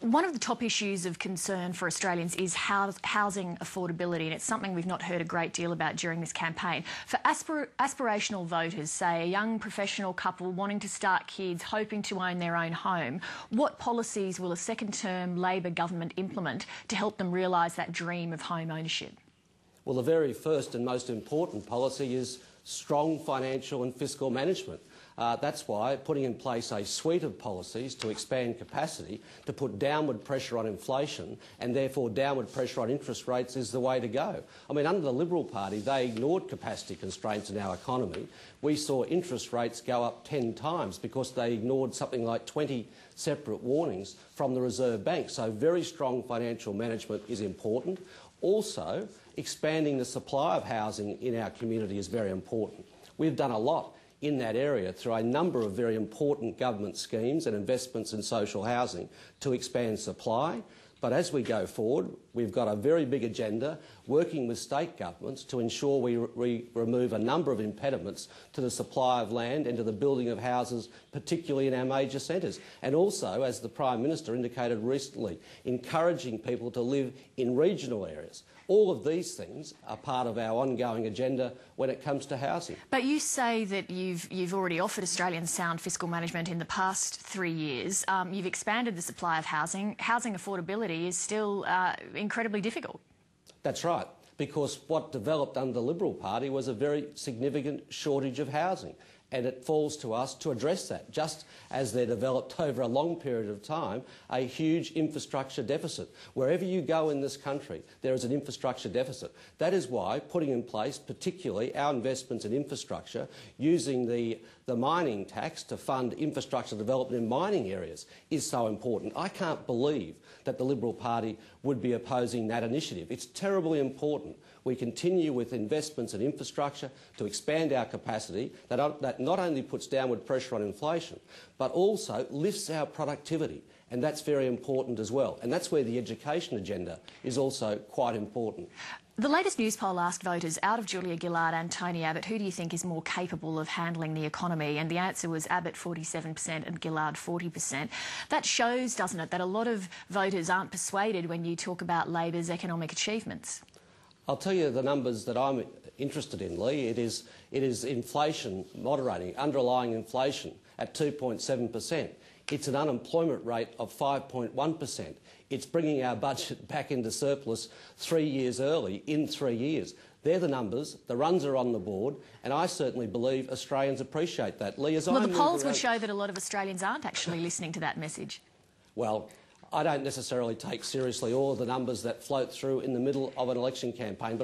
One of the top issues of concern for Australians is housing affordability, and it's something we've not heard a great deal about during this campaign. For aspirational voters, say a young professional couple wanting to start kids, hoping to own their own home, what policies will a second-term Labor government implement to help them realise that dream of home ownership? Well, the very first and most important policy is strong financial and fiscal management. That's why putting in place a suite of policies to expand capacity, to put downward pressure on inflation and therefore downward pressure on interest rates is the way to go. I mean, under the Liberal Party, they ignored capacity constraints in our economy. We saw interest rates go up 10 times because they ignored something like 20 separate warnings from the Reserve Bank. So very strong financial management is important. Also, expanding the supply of housing in our community is very important. We've done a lot in that area through a number of very important government schemes and investments in social housing to expand supply. But as we go forward, we've got a very big agenda working with state governments to ensure we remove a number of impediments to the supply of land and to the building of houses, particularly in our major centres. And also, as the Prime Minister indicated recently, encouraging people to live in regional areas. All of these things are part of our ongoing agenda when it comes to housing. But you say that you've already offered Australians sound fiscal management in the past 3 years. You've expanded the supply of housing. Housing affordability is still incredibly difficult. That's right, because what developed under the Liberal Party was a very significant shortage of housing. And it falls to us to address that, just as there developed over a long period of time a huge infrastructure deficit. Wherever you go in this country, there is an infrastructure deficit. That is why putting in place, particularly our investments in infrastructure, using the mining tax to fund infrastructure development in mining areas is so important. I can't believe that the Liberal Party would be opposing that initiative. It's terribly important. We continue with investments in infrastructure to expand our capacity that not only puts downward pressure on inflation, but also lifts our productivity. And that's very important as well. And that's where the education agenda is also quite important. The latest news poll asked voters, out of Julia Gillard and Tony Abbott, who do you think is more capable of handling the economy? And the answer was Abbott 47% and Gillard 40%. That shows, doesn't it, that a lot of voters aren't persuaded when you talk about Labor's economic achievements. I'll tell you the numbers that I'm interested in, Lee. It is inflation moderating, underlying inflation at 2.7%. It's an unemployment rate of 5.1%. It's bringing our budget back into surplus 3 years early, in 3 years. They're the numbers, the runs are on the board, and I certainly believe Australians appreciate that. Lee, well, the polls would show that a lot of Australians aren't actually listening to that message. Well, I don't necessarily take seriously all of the numbers that float through in the middle of an election campaign.